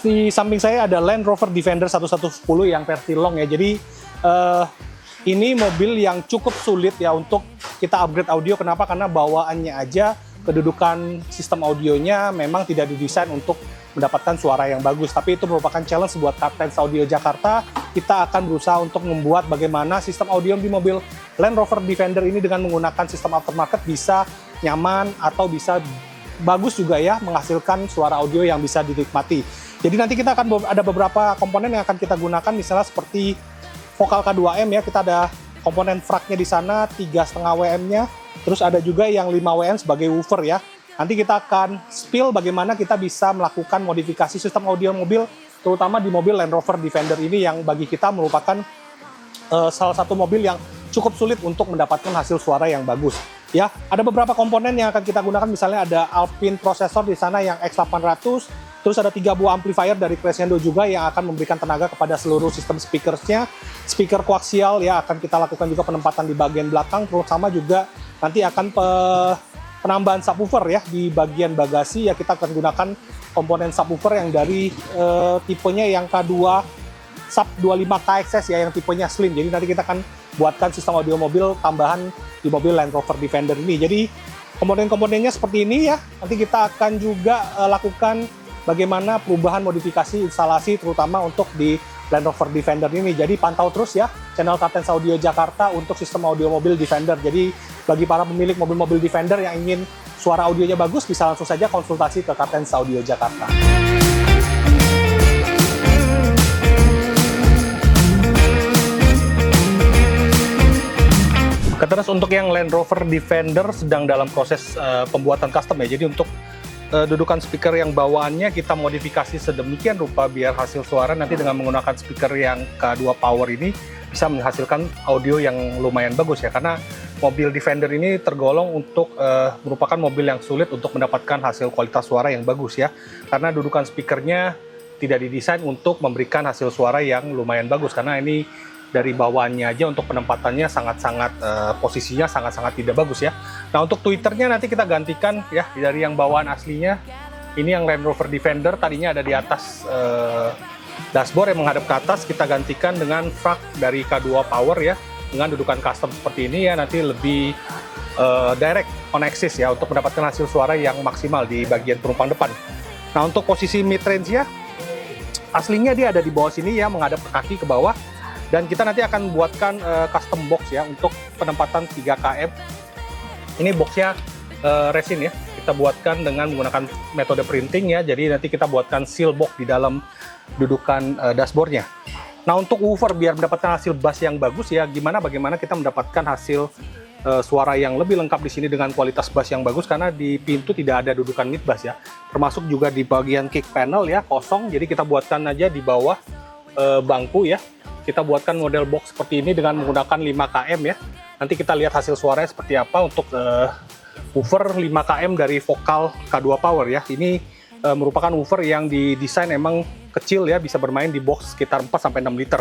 di samping saya ada Land Rover Defender 1110 yang versi long ya. Jadi ini mobil yang cukup sulit ya untuk kita upgrade audio. Kenapa? Karena bawaannya aja kedudukan sistem audionya memang tidak didesain untuk mendapatkan suara yang bagus. Tapi itu merupakan challenge buat Kartens Audio Jakarta. Kita akan berusaha untuk membuat bagaimana sistem audio di mobil Land Rover Defender ini dengan menggunakan sistem aftermarket bisa nyaman atau bisa bagus juga ya, menghasilkan suara audio yang bisa dinikmati. Jadi nanti kita akan ada beberapa komponen yang akan kita gunakan, misalnya seperti vokal K2M ya, kita ada komponen frag-nya di sana, 3,5 WM-nya, terus ada juga yang 5 WM sebagai woofer ya. Nanti kita akan spill bagaimana kita bisa melakukan modifikasi sistem audio mobil, terutama di mobil Land Rover Defender ini yang bagi kita merupakan salah satu mobil yang cukup sulit untuk mendapatkan hasil suara yang bagus. Ya, ada beberapa komponen yang akan kita gunakan, misalnya ada Alpine prosesor di sana yang X800, terus ada 3 buah amplifier dari Crescendo juga yang akan memberikan tenaga kepada seluruh sistem speakersnya. Speaker koaksial ya akan kita lakukan juga penempatan di bagian belakang, terutama juga nanti akan penambahan subwoofer ya di bagian bagasi ya, kita akan gunakan komponen subwoofer yang dari tipenya yang K2 Sub 25 KXS ya, yang tipenya slim. Jadi nanti kita akan buatkan sistem audio mobil tambahan di mobil Land Rover Defender ini. Jadi komponen-komponennya seperti ini ya. Nanti kita akan juga lakukan bagaimana perubahan modifikasi instalasi terutama untuk di Land Rover Defender ini. Jadi pantau terus ya channel Kartens Audio Jakarta untuk sistem audio mobil Defender. Jadi bagi para pemilik mobil-mobil Defender yang ingin suara audionya bagus, bisa langsung saja konsultasi ke Kartens Audio Jakarta. Terus untuk yang Land Rover Defender sedang dalam proses pembuatan custom ya. Jadi untuk dudukan speaker yang bawaannya kita modifikasi sedemikian rupa biar hasil suara nanti dengan menggunakan speaker yang K2 Power ini bisa menghasilkan audio yang lumayan bagus ya. Karena mobil Defender ini tergolong untuk merupakan mobil yang sulit untuk mendapatkan hasil kualitas suara yang bagus ya. Karena dudukan speakernya tidak didesain untuk memberikan hasil suara yang lumayan bagus. Karena ini dari bawaannya aja untuk penempatannya sangat-sangat posisinya sangat-sangat tidak bagus ya. Nah untuk tweeternya nanti kita gantikan ya dari yang bawaan aslinya. Ini yang Land Rover Defender tadinya ada di atas dashboard yang menghadap ke atas, kita gantikan dengan frag dari K2 Power ya, dengan dudukan custom seperti ini ya, nanti lebih direct on axis ya untuk mendapatkan hasil suara yang maksimal di bagian penumpang depan. Nah untuk posisi mid range ya, aslinya dia ada di bawah sini ya, menghadap ke kaki ke bawah. Dan kita nanti akan buatkan custom box ya untuk penempatan 3 km. Ini boxnya resin ya. Kita buatkan dengan menggunakan metode printing ya. Jadi nanti kita buatkan seal box di dalam dudukan dashboardnya. Nah untuk woofer biar mendapatkan hasil bass yang bagus ya, bagaimana kita mendapatkan hasil suara yang lebih lengkap di sini dengan kualitas bass yang bagus, karena di pintu tidak ada dudukan mid bass ya. Termasuk juga di bagian kick panel ya kosong. Jadi kita buatkan aja di bawah bangku ya. Kita buatkan model box seperti ini dengan menggunakan 5 km ya. Nanti kita lihat hasil suaranya seperti apa untuk woofer 5 km dari vokal K2 Power ya. Ini merupakan woofer yang didesain emang kecil ya, bisa bermain di box sekitar 4-6 liter.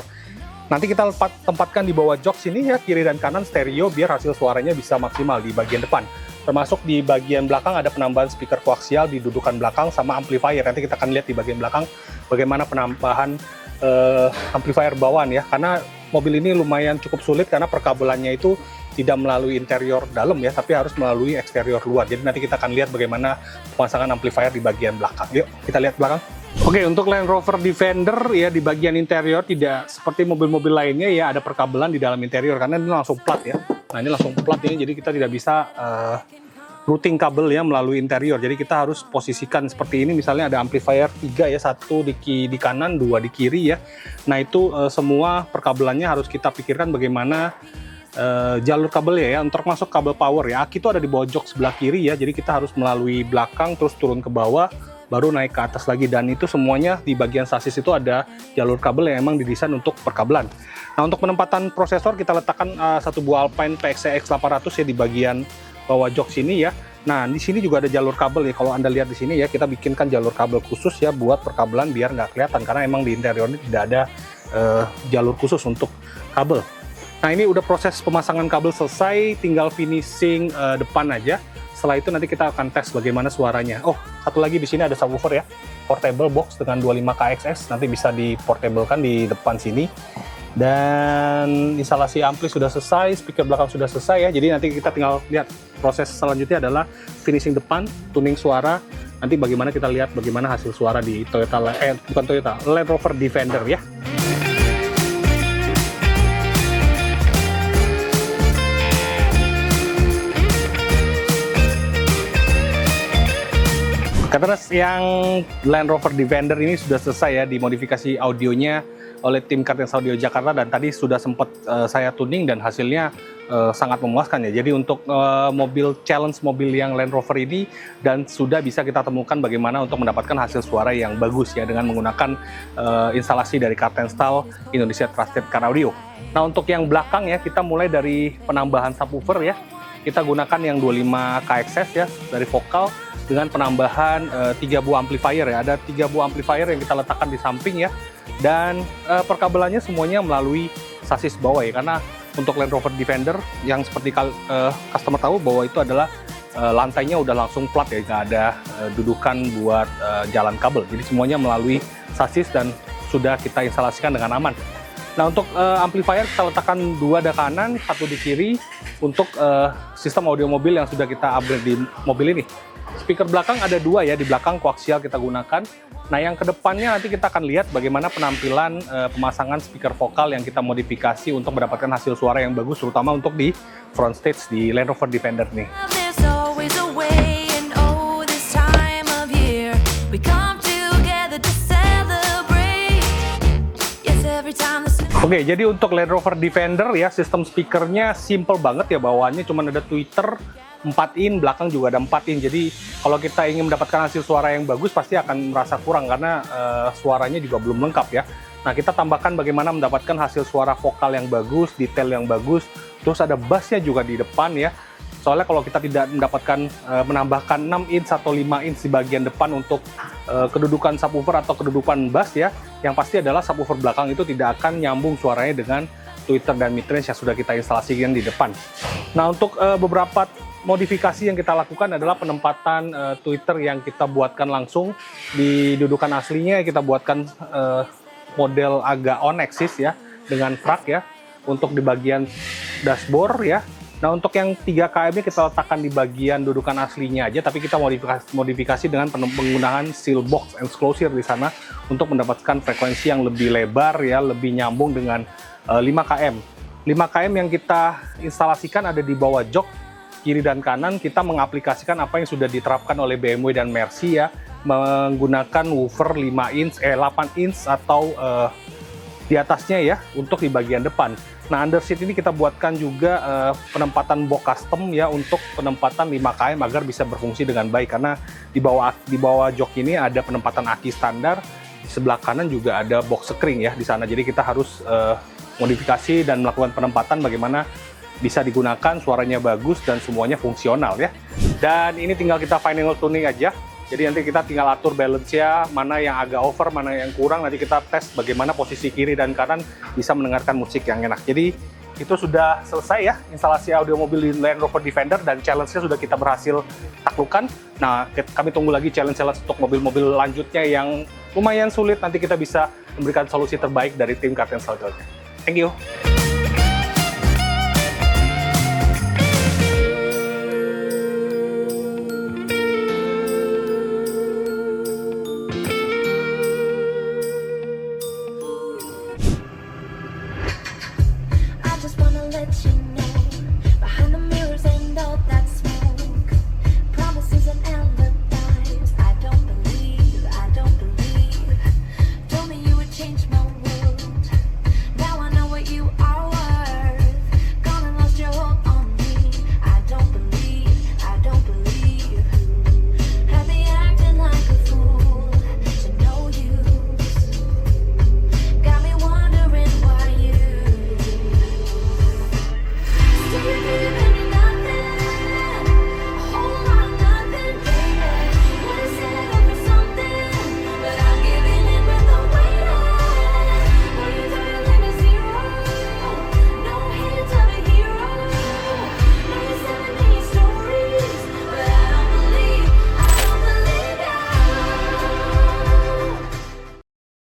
Nanti kita tempatkan di bawah jok sini ya, kiri dan kanan stereo biar hasil suaranya bisa maksimal di bagian depan. Termasuk di bagian belakang ada penambahan speaker koaksial di dudukan belakang sama amplifier. Nanti kita akan lihat di bagian belakang bagaimana penambahan amplifier bawaan ya, karena mobil ini lumayan cukup sulit karena perkabelannya itu tidak melalui interior dalam ya, tapi harus melalui eksterior luar. Jadi nanti kita akan lihat bagaimana pemasangan amplifier di bagian belakang. Yuk kita lihat belakang. Oke, untuk Land Rover Defender ya di bagian interior tidak seperti mobil-mobil lainnya ya, ada perkabelan di dalam interior karena ini langsung plat ya. Nah ini langsung plat ini, jadi kita tidak bisa routing kabel ya melalui interior. Jadi kita harus posisikan seperti ini, misalnya ada amplifier 3 ya, 1 di kanan, 2 di kiri ya. Nah itu semua perkabelannya harus kita pikirkan bagaimana jalur kabelnya ya. Untuk masuk kabel power ya, aki itu ada di bawah jok sebelah kiri ya. Jadi kita harus melalui belakang terus turun ke bawah baru naik ke atas lagi, dan itu semuanya di bagian sasis itu ada jalur kabel yang emang didesain untuk perkabelan. Nah untuk penempatan prosesor kita letakkan satu buah Alpine PXE X800 ya di bagian bawah jok sini ya. Nah di sini juga ada jalur kabel ya, kalau Anda lihat di sini ya, kita bikinkan jalur kabel khusus ya buat perkabelan biar nggak kelihatan, karena emang di interior ini tidak ada jalur khusus untuk kabel. Nah ini udah proses pemasangan kabel selesai, tinggal finishing depan aja. Setelah itu nanti kita akan tes bagaimana suaranya. Oh, satu lagi di sini ada subwoofer ya. portable box dengan 25KXS, nanti bisa diportablekan di depan sini. Dan instalasi ampli sudah selesai, speaker belakang sudah selesai ya. Jadi nanti kita tinggal lihat proses selanjutnya adalah finishing depan, tuning suara. Nanti bagaimana kita lihat bagaimana hasil suara di Land Rover Defender ya. Terus yang Land Rover Defender ini sudah selesai ya dimodifikasi audionya oleh tim Kartens Audio Jakarta, dan tadi sudah sempat saya tuning dan hasilnya sangat memuaskan ya. Jadi untuk challenge mobil yang Land Rover ini, dan sudah bisa kita temukan bagaimana untuk mendapatkan hasil suara yang bagus ya dengan menggunakan instalasi dari Kartens Indonesia Trusted Car Audio. Nah untuk yang belakang ya, kita mulai dari penambahan subwoofer ya. Kita gunakan yang 25KXS ya dari vokal dengan penambahan 3 buah amplifier ya. Ada 3 buah amplifier yang kita letakkan di samping ya. Dan perkabelannya semuanya melalui sasis bawah ya. Karena untuk Land Rover Defender yang seperti customer tahu bahwa itu adalah lantainya udah langsung flat ya, nggak ada dudukan buat jalan kabel. Jadi semuanya melalui sasis dan sudah kita instalasikan dengan aman. Nah untuk amplifier kita letakkan 2 di kanan, 1 di kiri untuk sistem audio mobil yang sudah kita upgrade di mobil ini. Speaker belakang ada 2 ya, di belakang koaksial kita gunakan. Nah yang kedepannya nanti kita akan lihat bagaimana penampilan pemasangan speaker vokal yang kita modifikasi untuk mendapatkan hasil suara yang bagus, terutama untuk di front stage di Land Rover Defender nih. Oke, jadi untuk Land Rover Defender ya, sistem speakernya simple banget ya bawaannya, cuma ada tweeter 4 in, belakang juga ada 4 in. Jadi kalau kita ingin mendapatkan hasil suara yang bagus pasti akan merasa kurang karena suaranya juga belum lengkap ya. Nah kita tambahkan bagaimana mendapatkan hasil suara vokal yang bagus, detail yang bagus, terus ada bassnya juga di depan ya. Soalnya kalau kita tidak mendapatkan menambahkan 6 inch atau 5 inch di bagian depan untuk kedudukan subwoofer atau kedudukan bass ya, yang pasti adalah subwoofer belakang itu tidak akan nyambung suaranya dengan tweeter dan midrange yang sudah kita instalasikan di depan. Nah untuk beberapa modifikasi yang kita lakukan adalah penempatan tweeter yang kita buatkan langsung di dudukan aslinya. Kita buatkan model agak on axis ya dengan frag ya untuk di bagian dashboard ya. Nah untuk yang 3 km-nya kita letakkan di bagian dudukan aslinya aja, tapi kita modifikasi dengan penggunaan seal box enclosure di sana untuk mendapatkan frekuensi yang lebih lebar ya, lebih nyambung dengan 5 km. 5 km yang kita instalasikan ada di bawah jok kiri dan kanan. Kita mengaplikasikan apa yang sudah diterapkan oleh BMW dan Mercy ya, menggunakan woofer 8 inch atau di atasnya ya untuk di bagian depan. Nah underseat ini kita buatkan juga penempatan box custom ya untuk penempatan 5 km agar bisa berfungsi dengan baik, karena di bawah jok ini ada penempatan aki standar, di sebelah kanan juga ada box screen ya di sana. Jadi kita harus modifikasi dan melakukan penempatan bagaimana bisa digunakan, suaranya bagus dan semuanya fungsional ya. Dan ini tinggal kita final tuning aja. Jadi nanti kita tinggal atur balance-nya, mana yang agak over, mana yang kurang. Nanti kita tes bagaimana posisi kiri dan kanan bisa mendengarkan musik yang enak. Jadi itu sudah selesai ya instalasi audio mobil di Land Rover Defender, dan challenge-nya sudah kita berhasil taklukkan. Nah kami tunggu lagi challenge untuk mobil-mobil lanjutnya yang lumayan sulit. Nanti kita bisa memberikan solusi terbaik dari tim Kartens Audio. Thank you.